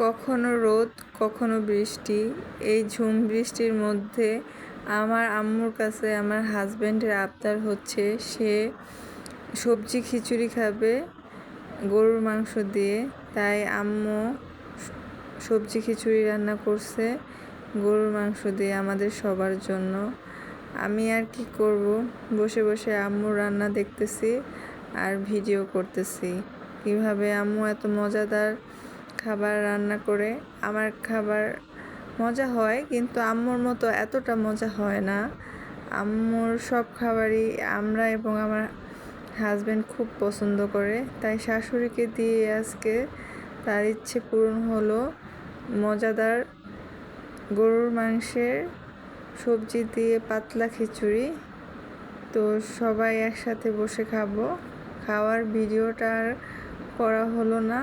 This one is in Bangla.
কখনো রোদ কখনো বৃষ্টি। এই ঝুম বৃষ্টির মধ্যে আমার আম্মুর কাছে আমার হাজব্যান্ডের আবদার হচ্ছে সে সবজি খিচুড়ি খাবে গরুর মাংস দিয়ে। তাই আম্মু সবজি খিচুড়ি রান্না করছে গরুর মাংস দিয়ে আমাদের সবার জন্য। আমি আর কি করব, বসে বসে আম্মুর রান্না দেখতেছি আর ভিডিও করতেছি কিভাবে আম্মু এত মজাদার খাবার রান্না করে। আমার খাবার মজা হয় কিন্তু আম্মুর মতো এতটা মজা হয় না। আম্মুর সব খাবারই আমরা এবং আমার হাজব্যান্ড খুব পছন্দ করে, তাই শাশুড়িকে দিয়ে আজকে তার ইচ্ছে পূরণ হলো। মজাদার গরুর মাংসের সবজি দিয়ে পাতলা খিচুড়ি। তো সবাই একসাথে বসে খাবো। খাওয়ার ভিডিওটা আর করা হলো না।